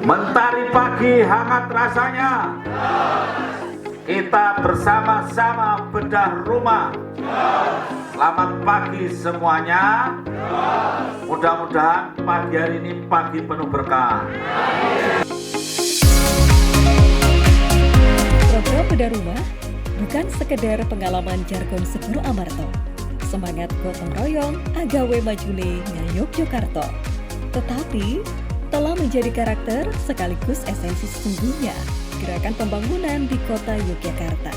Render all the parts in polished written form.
Mentari pagi hangat rasanya. Kita bersama-sama bedah rumah. Selamat pagi semuanya. Mudah-mudahan pagi hari ini pagi penuh berkah. Program bedah rumah bukan sekedar pengalaman jargon Seguru Amarto, semangat gotong royong agawe majune Yogyakarta, tetapi telah menjadi karakter sekaligus esensi sesungguhnya gerakan pembangunan di kota Yogyakarta.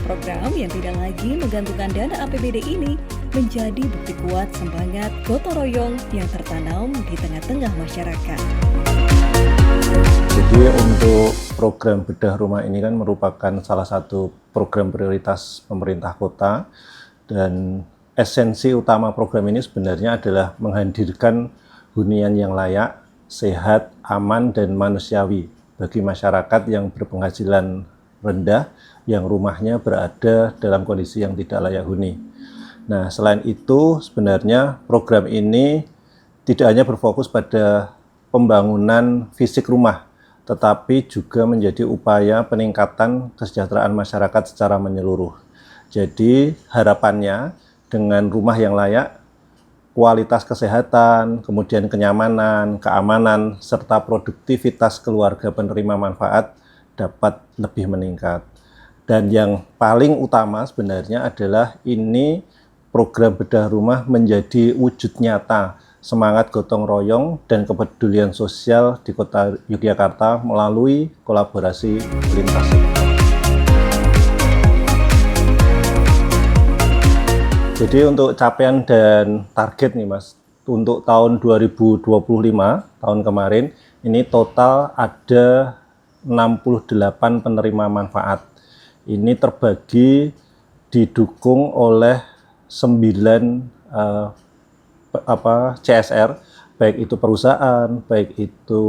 Program yang tidak lagi menggantungkan dana APBD ini menjadi bukti kuat semangat gotong royong yang tertanam di tengah-tengah masyarakat. Jadi untuk program bedah rumah ini kan merupakan salah satu program prioritas pemerintah kota, dan esensi utama program ini sebenarnya adalah menghadirkan hunian yang layak, sehat, aman, dan manusiawi bagi masyarakat yang berpenghasilan rendah yang rumahnya berada dalam kondisi yang tidak layak huni. Nah, selain itu sebenarnya program ini tidak hanya berfokus pada pembangunan fisik rumah, tetapi juga menjadi upaya peningkatan kesejahteraan masyarakat secara menyeluruh. Jadi harapannya dengan rumah yang layak, kualitas kesehatan, kemudian kenyamanan, keamanan, serta produktivitas keluarga penerima manfaat dapat lebih meningkat. Dan yang paling utama sebenarnya adalah ini program bedah rumah menjadi wujud nyata semangat gotong royong dan kepedulian sosial di kota Yogyakarta melalui kolaborasi lintas sektor. Jadi untuk capaian dan target nih Mas, untuk tahun 2025, tahun kemarin, ini total ada 68 penerima manfaat. Ini terbagi didukung oleh 9 CSR, baik itu perusahaan, baik itu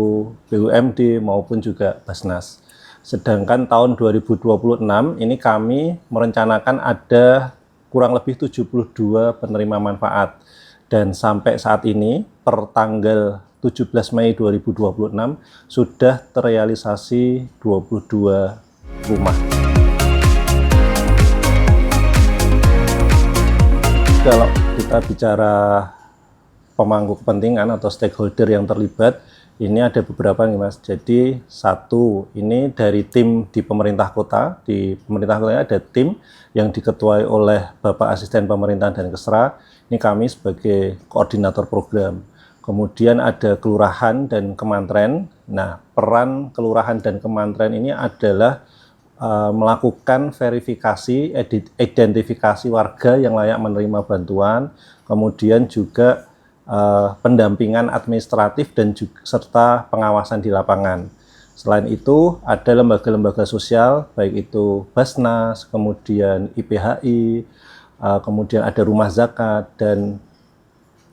BUMD maupun juga Basnas. Sedangkan tahun 2026 ini kami merencanakan ada kurang lebih 72 penerima manfaat, dan sampai saat ini per tanggal 17 Mei 2026 sudah terrealisasi 22 rumah. Kalau kita bicara pemangku kepentingan atau stakeholder yang terlibat, ini ada beberapa nih Mas. Jadi satu, ini dari tim di pemerintah kota. Di pemerintah kota ada tim yang diketuai oleh Bapak Asisten Pemerintahan dan Kesra. Ini kami sebagai koordinator program. Kemudian ada kelurahan dan kemantren. Nah, peran kelurahan dan kemantren ini adalah melakukan verifikasi, identifikasi warga yang layak menerima bantuan, kemudian juga pendampingan administratif dan juga serta pengawasan di lapangan. Selain itu ada lembaga-lembaga sosial, baik itu Basnas, kemudian IPHI, kemudian ada rumah zakat dan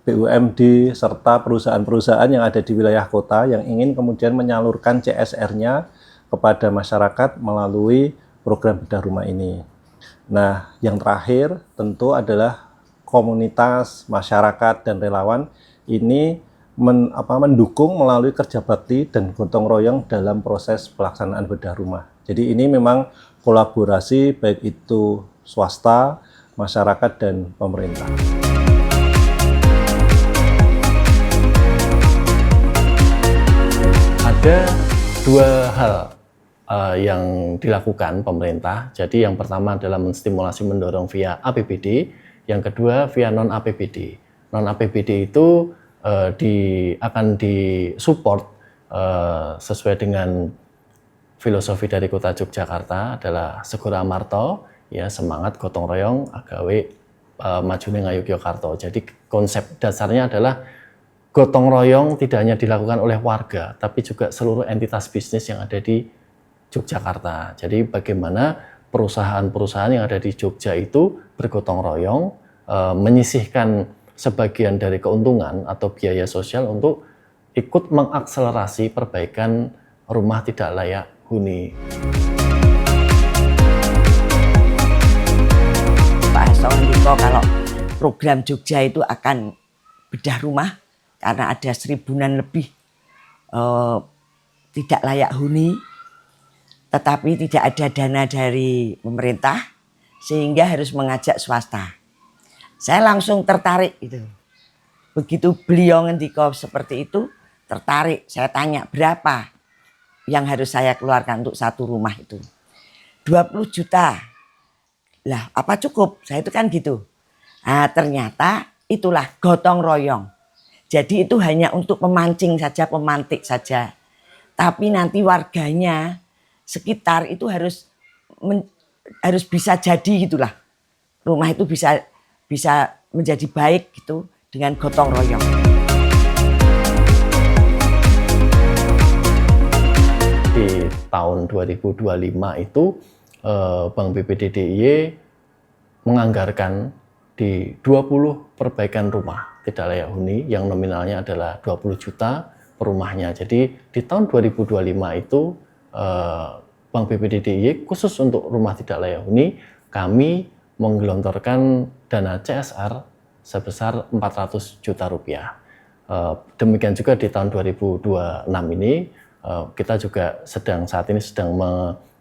BUMD serta perusahaan-perusahaan yang ada di wilayah kota yang ingin kemudian menyalurkan CSR-nya kepada masyarakat melalui program bedah rumah ini. Nah, yang terakhir tentu adalah komunitas, masyarakat, dan relawan ini mendukung melalui kerja bakti dan gotong royong dalam proses pelaksanaan bedah rumah. Jadi ini memang kolaborasi baik itu swasta, masyarakat, dan pemerintah. Ada dua hal yang dilakukan pemerintah. Jadi yang pertama adalah menstimulasi mendorong via APBD, yang kedua via non-APBD. Non-APBD itu akan disupport sesuai dengan filosofi dari Kota Yogyakarta adalah Seguru Amarto, ya, semangat gotong royong agawe majune Yogyakarta. Jadi konsep dasarnya adalah gotong royong tidak hanya dilakukan oleh warga, tapi juga seluruh entitas bisnis yang ada di Yogyakarta. Jadi bagaimana perusahaan-perusahaan yang ada di Jogja itu bergotong royong, menyisihkan sebagian dari keuntungan atau biaya sosial untuk ikut mengakselerasi perbaikan rumah tidak layak huni. Pak Assalamualaikum. Kalau program Jogja itu akan bedah rumah karena ada 1000-an lebih tidak layak huni, tetapi tidak ada dana dari pemerintah sehingga harus mengajak swasta. Saya langsung tertarik itu. Begitu beliau ngendika seperti itu, tertarik. Saya tanya berapa yang harus saya keluarkan untuk satu rumah itu. 20 juta. Lah apa cukup? Saya itu kan gitu. Nah, ternyata itulah gotong royong. Jadi itu hanya untuk pemancing saja, pemantik saja. Tapi nanti warganya sekitar itu harus bisa jadi gitulah. Rumah itu bisa menjadi baik gitu dengan gotong royong. Di tahun 2025 itu Bank BPD DIY menganggarkan di 20 perbaikan rumah tidak layak huni yang nominalnya adalah 20 juta per rumahnya. Jadi di tahun 2025 itu Bank BPD DIY khusus untuk rumah tidak layak huni kami menggelontorkan dana CSR sebesar 400 juta rupiah. Demikian juga di tahun 2026 ini kita juga saat ini sedang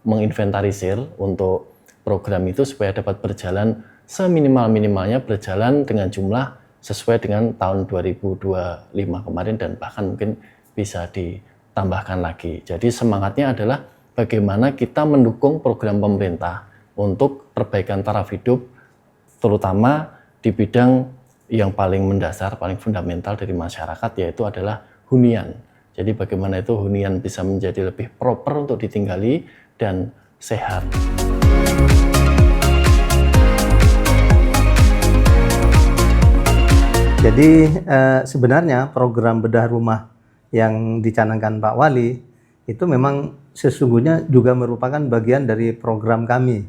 menginventarisir untuk program itu supaya dapat berjalan seminimal-minimalnya berjalan dengan jumlah sesuai dengan tahun 2025 kemarin dan bahkan mungkin bisa ditambahkan lagi. Jadi semangatnya adalah bagaimana kita mendukung program pemerintah untuk perbaikan taraf hidup, terutama di bidang yang paling mendasar, paling fundamental dari masyarakat, yaitu adalah hunian. Jadi bagaimana itu hunian bisa menjadi lebih proper untuk ditinggali dan sehat. Jadi sebenarnya program bedah rumah yang dicanangkan Pak Wali itu memang sesungguhnya juga merupakan bagian dari program kami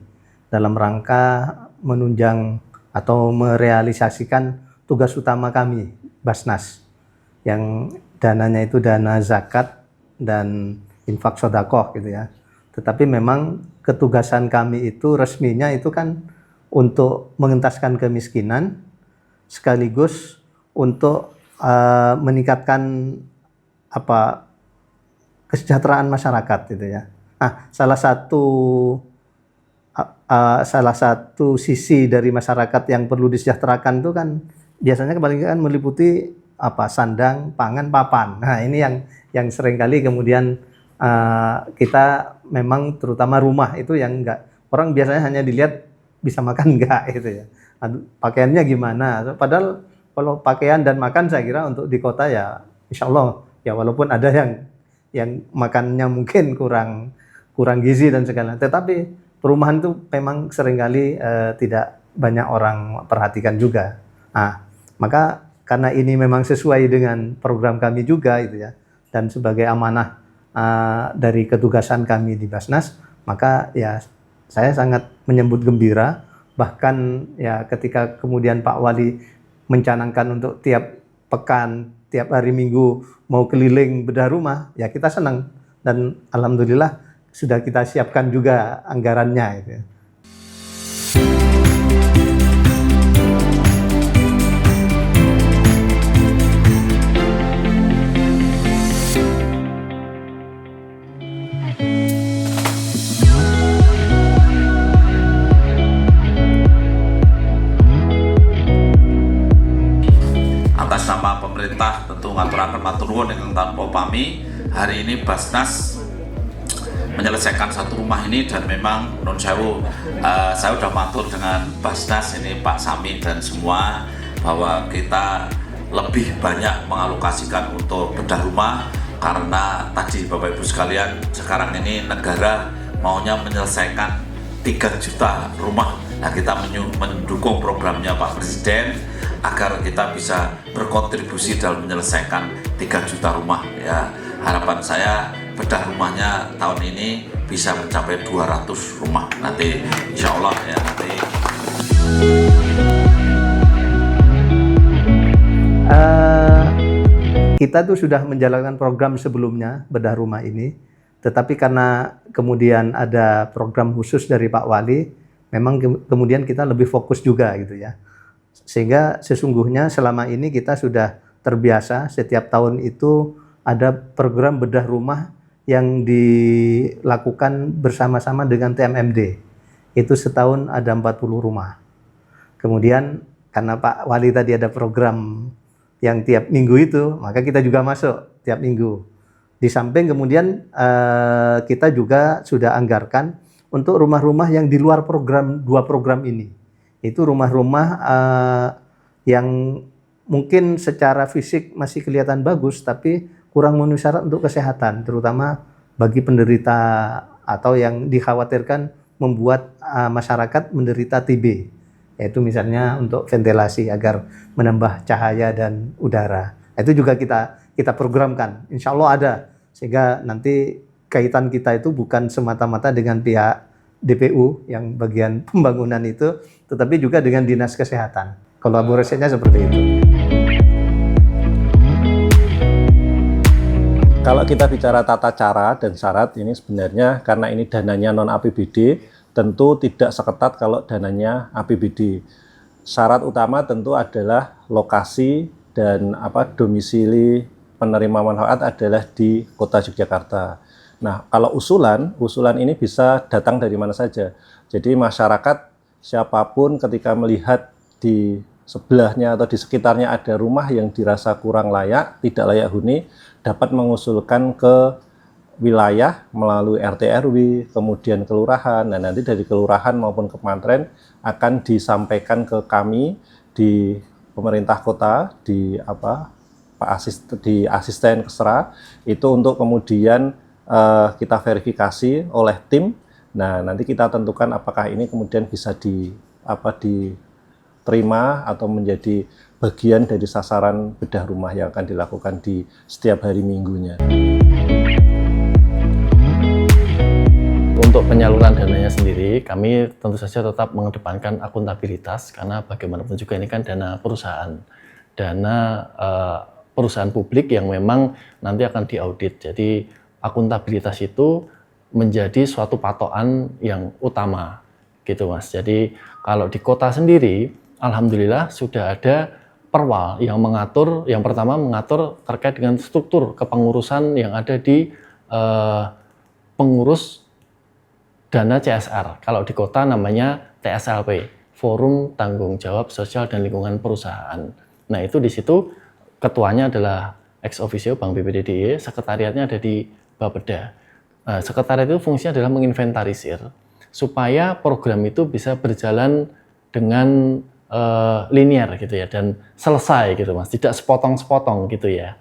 dalam rangka menunjang atau merealisasikan tugas utama kami, Basnas, yang dananya itu dana zakat dan infak sodakoh gitu ya. Tetapi memang ketugasan kami itu resminya itu kan untuk mengentaskan kemiskinan sekaligus untuk meningkatkan kesejahteraan masyarakat gitu ya. Nah, salah satu sisi dari masyarakat yang perlu disejahterakan itu kan biasanya kebanyakan meliputi sandang, pangan, papan. Nah, ini yang seringkali kemudian kita memang terutama rumah itu yang enggak, orang biasanya hanya dilihat bisa makan enggak gitu ya. Pakaiannya gimana? Padahal kalau pakaian dan makan saya kira untuk di kota ya insya Allah ya walaupun ada yang makannya mungkin kurang gizi dan segala, tetapi perumahan itu memang seringkali tidak banyak orang perhatikan juga. Nah, maka karena ini memang sesuai dengan program kami juga itu ya, dan sebagai amanah dari ketugasan kami di Basnas, maka ya saya sangat menyambut gembira. Bahkan ya ketika kemudian Pak Wali mencanangkan untuk tiap pekan, tiap hari Minggu mau keliling bedah rumah, ya kita senang dan alhamdulillah sudah kita siapkan juga anggarannya gitu ya. Atas nama pemerintah tentu ngaturaken matur nuwun ingkang tanpa pami, hari ini Basnas menyelesaikan satu rumah ini dan memang non sewu saya sudah matur dengan Basnas ini Pak Sami dan semua bahwa kita lebih banyak mengalokasikan untuk bedah rumah karena tadi Bapak Ibu sekalian sekarang ini negara maunya menyelesaikan 3 juta rumah. Nah, kita mendukung programnya Pak Presiden agar kita bisa berkontribusi dalam menyelesaikan 3 juta rumah ya. Harapan saya bedah rumahnya tahun ini bisa mencapai 200 rumah nanti insya Allah ya nanti. Kita tuh sudah menjalankan program sebelumnya bedah rumah ini, tetapi karena kemudian ada program khusus dari Pak Wali, memang kemudian kita lebih fokus juga gitu ya. Sehingga sesungguhnya selama ini kita sudah terbiasa setiap tahun itu ada program bedah rumah yang dilakukan bersama-sama dengan TMMD. Itu setahun ada 40 rumah. Kemudian karena Pak Wali tadi ada program yang tiap minggu itu, maka kita juga masuk tiap minggu. Di samping kemudian kita juga sudah anggarkan untuk rumah-rumah yang di luar program, 2 program ini. Itu rumah-rumah yang mungkin secara fisik masih kelihatan bagus, tapi kurang memenuhi syarat untuk kesehatan, terutama bagi penderita atau yang dikhawatirkan membuat masyarakat menderita TB. Yaitu misalnya untuk ventilasi agar menambah cahaya dan udara. Itu juga kita programkan, insya Allah ada, sehingga nanti kaitan kita itu bukan semata-mata dengan pihak DPU yang bagian pembangunan itu, tetapi juga dengan dinas kesehatan. Kolaborasinya seperti itu. Kalau kita bicara tata cara dan syarat, ini sebenarnya karena ini dananya non APBD, tentu tidak seketat kalau dananya APBD. Syarat utama tentu adalah lokasi dan domisili penerima manfaat adalah di Kota Yogyakarta. Nah, kalau usulan ini bisa datang dari mana saja. Jadi masyarakat siapapun ketika melihat di sebelahnya atau di sekitarnya ada rumah yang dirasa kurang layak, tidak layak huni, dapat mengusulkan ke wilayah melalui RT RW, kemudian kelurahan. Nah, nanti dari kelurahan maupun kepantren akan disampaikan ke kami di pemerintah kota, di di asisten Kesra, itu untuk kemudian kita verifikasi oleh tim. Nah, nanti kita tentukan apakah ini kemudian bisa diterima atau menjadi bagian dari sasaran bedah rumah yang akan dilakukan di setiap hari minggunya. Untuk penyaluran dananya sendiri, kami tentu saja tetap mengedepankan akuntabilitas, karena bagaimanapun juga ini kan dana perusahaan, perusahaan publik yang memang nanti akan diaudit. Jadi akuntabilitas itu menjadi suatu patokan yang utama, gitu Mas. Jadi kalau di kota sendiri, alhamdulillah sudah ada perwal yang mengatur, yang pertama mengatur terkait dengan struktur kepengurusan yang ada di pengurus dana CSR. Kalau di kota namanya TSLP, Forum Tanggung Jawab Sosial dan Lingkungan Perusahaan. Nah, itu di situ ketuanya adalah ex officio Bank BPD DIY, sekretariatnya ada di Bapeda. Sekretariat itu fungsinya adalah menginventarisir supaya program itu bisa berjalan dengan linear gitu ya, dan selesai gitu Mas, tidak sepotong-sepotong gitu ya.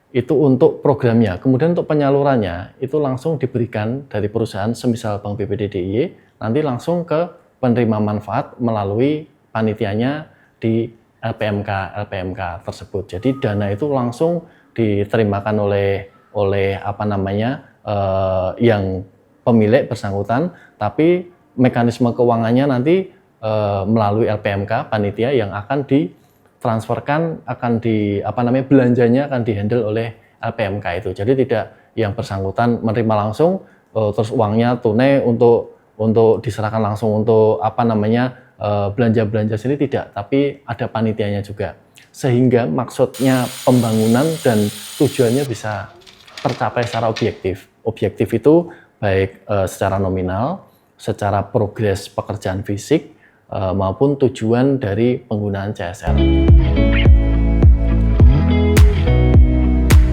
Itu untuk programnya. Kemudian untuk penyalurannya itu langsung diberikan dari perusahaan semisal Bank BPD DIY, nanti langsung ke penerima manfaat melalui panitianya di LPMK tersebut. Jadi dana itu langsung diterimakan oleh yang pemilik bersangkutan, tapi mekanisme keuangannya nanti melalui LPMK panitia yang akan ditransferkan, belanjanya akan dihandle oleh LPMK itu. Jadi tidak yang bersangkutan menerima langsung terus uangnya tunai untuk diserahkan langsung untuk belanja sendiri, tidak, tapi ada panitianya juga, sehingga maksudnya pembangunan dan tujuannya bisa tercapai secara objektif. Objektif itu baik secara nominal, secara progres pekerjaan fisik, maupun tujuan dari penggunaan CSR.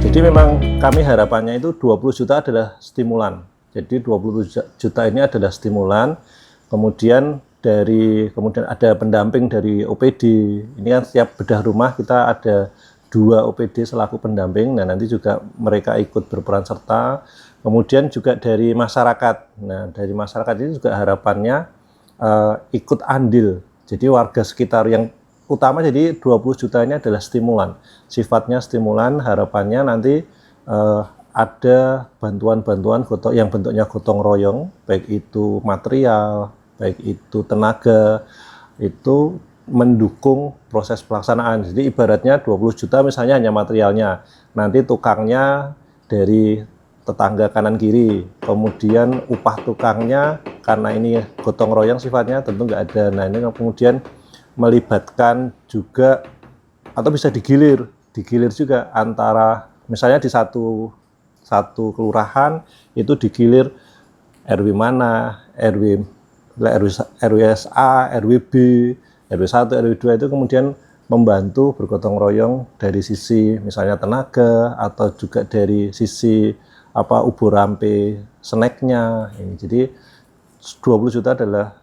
Jadi memang kami harapannya itu 20 juta adalah stimulan. Jadi 20 juta ini adalah stimulan, kemudian ada pendamping dari OPD. Ini kan setiap bedah rumah kita ada 2 OPD selaku pendamping. Nah, nanti juga mereka ikut berperan serta. Kemudian juga dari masyarakat. Nah, dari masyarakat ini juga harapannya ikut andil. Jadi warga sekitar yang utama, jadi 20 juta ini adalah stimulan. Sifatnya stimulan, harapannya nanti ada bantuan-bantuan yang bentuknya gotong royong, baik itu material, baik itu tenaga, itu mendukung proses pelaksanaan. Jadi ibaratnya 20 juta misalnya hanya materialnya, nanti tukangnya dari tetangga kanan kiri, kemudian upah tukangnya karena ini gotong royong sifatnya tentu nggak ada. Nah, ini kemudian melibatkan juga atau bisa digilir juga antara misalnya di satu satu kelurahan itu digilir RW mana, RWSA, RWB, RW1, RW2 itu kemudian membantu bergotong royong dari sisi misalnya tenaga atau juga dari sisi ubur rampe snacknya ini. Jadi 20 juta adalah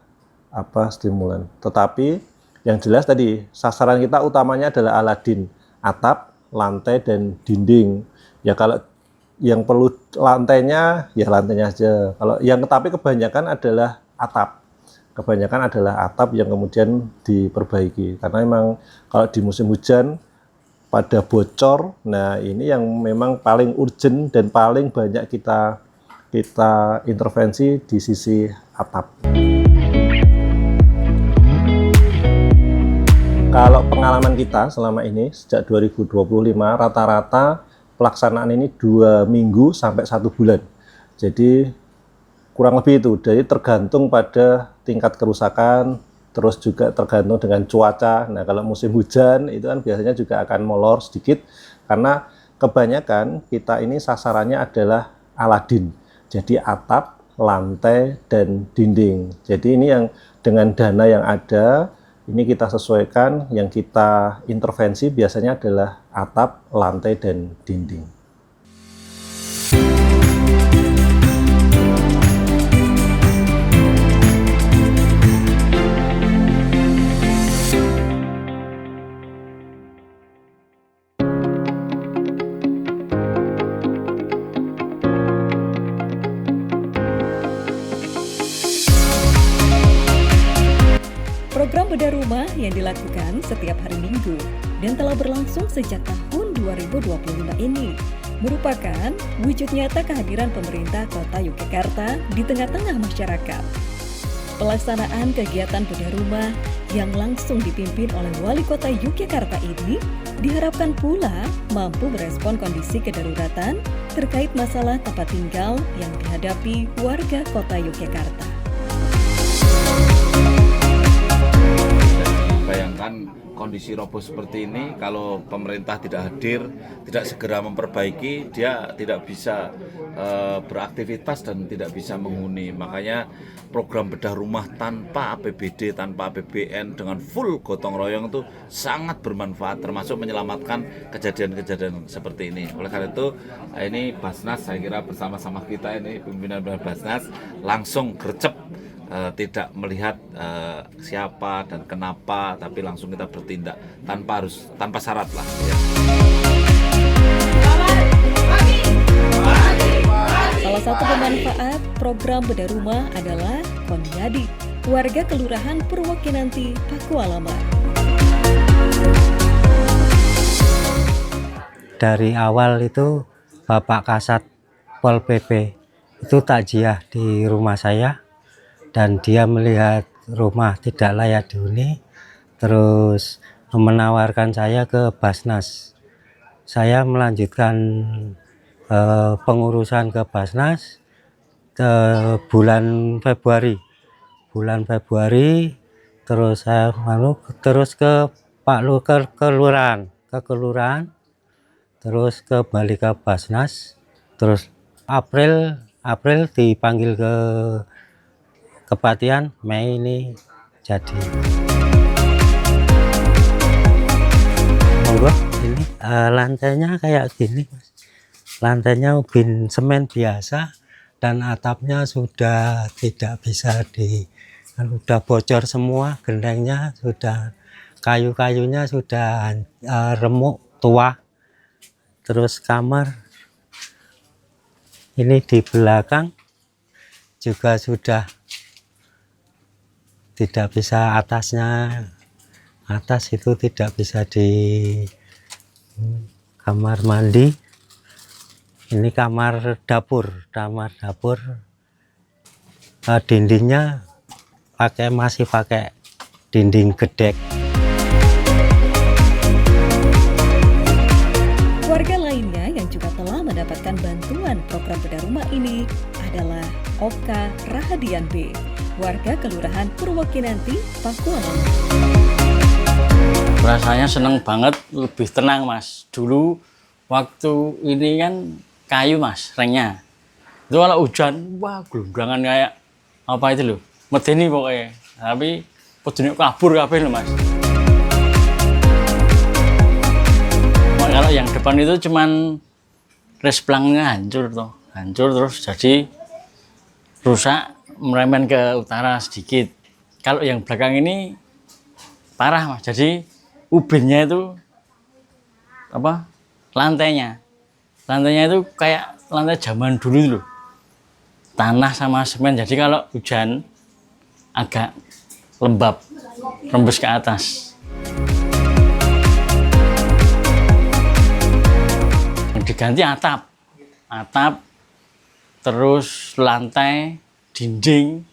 stimulan. Tetapi yang jelas tadi sasaran kita utamanya adalah Aladin, atap, lantai dan dinding. Ya kalau yang perlu lantainya ya lantainya aja. Kalau yang tapi kebanyakan adalah atap. Kebanyakan adalah atap yang kemudian diperbaiki karena memang kalau di musim hujan pada bocor. Nah, ini yang memang paling urgent dan paling banyak kita intervensi di sisi atap. Kalau pengalaman kita selama ini sejak 2025 rata-rata pelaksanaan ini 2 minggu sampai 1 bulan. Jadi kurang lebih itu. Jadi tergantung pada tingkat kerusakan, terus juga tergantung dengan cuaca. Nah, kalau musim hujan itu kan biasanya juga akan molor sedikit karena kebanyakan kita ini sasarannya adalah Aladin. Jadi atap, lantai dan dinding. Jadi ini yang dengan dana yang ada ini kita sesuaikan, yang kita intervensi biasanya adalah atap, lantai, dan dinding. Program bedah rumah yang dilakukan setiap hari Minggu dan telah berlangsung sejak tahun 2025 ini merupakan wujud nyata kehadiran pemerintah Kota Yogyakarta di tengah-tengah masyarakat. Pelaksanaan kegiatan bedah rumah yang langsung dipimpin oleh Wali Kota Yogyakarta ini diharapkan pula mampu merespon kondisi kedaruratan terkait masalah tempat tinggal yang dihadapi warga Kota Yogyakarta. Bayangkan kondisi roboh seperti ini, kalau pemerintah tidak hadir, tidak segera memperbaiki, dia tidak bisa beraktivitas dan tidak bisa menghuni. Makanya program bedah rumah tanpa APBD, tanpa APBN, dengan full gotong royong itu sangat bermanfaat, termasuk menyelamatkan kejadian-kejadian seperti ini. Oleh karena itu, ini Basnas, saya kira bersama-sama kita ini, pimpinan Basnas, langsung gercep, tidak melihat siapa dan kenapa, tapi langsung kita bertindak tanpa syarat lah. Ya. Salah satu pemanfaat program bedah rumah adalah Konyadi, warga Kelurahan Purwokinanti, Pakualaman. Dari awal itu Bapak Kasat Pol PP itu takziah di rumah saya. Dan dia melihat rumah tidak layak dihuni, terus menawarkan saya ke Basnas. Saya melanjutkan pengurusan ke Basnas ke bulan Februari. Terus saya terus ke kelurahan, terus kembali ke Basnas, terus April dipanggil ke Kepatian, Mei ini jadi. Monggo, ini lantainya kayak gini, Mas. Lantainya ubin semen biasa dan atapnya sudah tidak bisa sudah bocor semua, gentengnya sudah, kayu-kayunya sudah remuk, tua. Terus kamar ini di belakang juga sudah tidak bisa, atas itu tidak bisa di kamar mandi. Ini kamar dapur, dindingnya masih pakai dinding gedek. Warga lainnya yang juga telah mendapatkan bantuan program bedah rumah ini adalah Oka Rahadian B, warga Kelurahan Purwokinanti, Pakualaman. Rasanya seneng banget, lebih tenang, Mas. Dulu waktu ini kan kayu mas, rengnya. Itu kalau hujan, wah gelundrangan kayak apa itu loh, medeni pokoknya. Tapi pedune kabur kabeh loh mas. Kalau yang depan itu cuman resplangnya hancur toh, hancur terus jadi rusak merembet ke utara sedikit. Kalau yang belakang ini parah mas, jadi ubinnya itu apa lantainya itu kayak lantai zaman dulu loh, tanah sama semen, jadi kalau hujan agak lembab rembes ke atas. Diganti atap terus lantai, dinding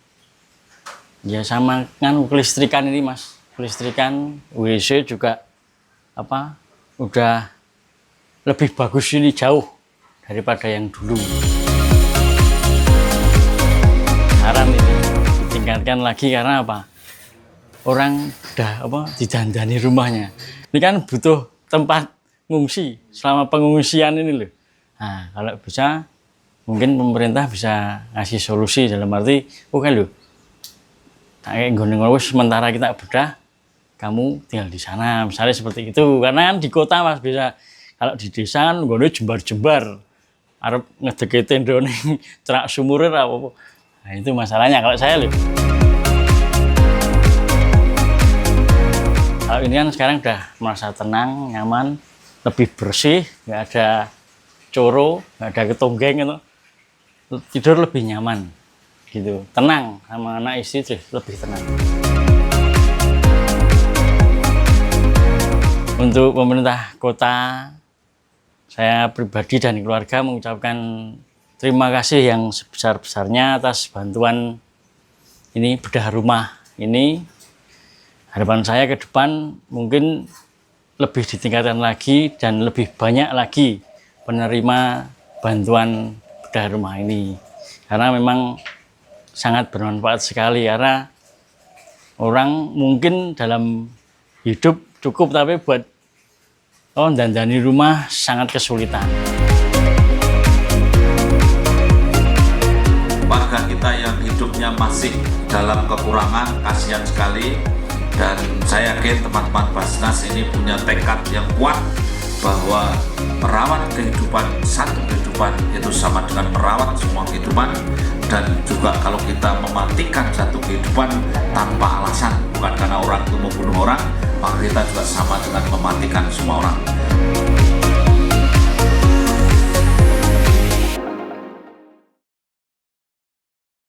ya, sama kan kelistrikan ini mas, kelistrikan WC juga apa udah lebih bagus ini jauh daripada yang dulu. Saran ini ditingkatkan lagi karena apa, orang udah apa didandani rumahnya, ini kan butuh tempat ngungsi selama pengungsian ini loh. Nah kalau bisa mungkin pemerintah bisa ngasih solusi dalam arti oke loh, kayak goneng-goneng sementara kita bedah, kamu tinggal di sana misalnya seperti itu. Karena kan di kota mas bisa, kalau di desa kan goneng jembar-jembar arep ngedekete ndone cerak sumurir apa. Nah itu masalahnya kalau saya loh. Kalau ini kan sekarang udah merasa tenang, nyaman, lebih bersih, nggak ada coro, nggak ada ketonggeng gitu. Tidur lebih nyaman gitu, tenang, sama anak istri lebih tenang. Untuk pemerintah kota, saya pribadi dan keluarga mengucapkan terima kasih yang sebesar-besarnya atas bantuan ini bedah rumah ini. Harapan saya ke depan mungkin lebih ditingkatkan lagi dan lebih banyak lagi penerima bantuan bedah rumah ini, karena memang sangat bermanfaat sekali. Karena orang mungkin dalam hidup cukup, tapi buat dandani rumah sangat kesulitan. Warga kita yang hidupnya masih dalam kekurangan, kasihan sekali. Dan saya yakin teman-teman Basnas ini punya tekad yang kuat bahwa merawat kehidupan, satu kehidupan itu sama dengan merawat semua kehidupan. Dan juga kalau kita mematikan satu kehidupan tanpa alasan, bukan karena orang itu membunuh orang, maka kita juga sama dengan mematikan semua orang.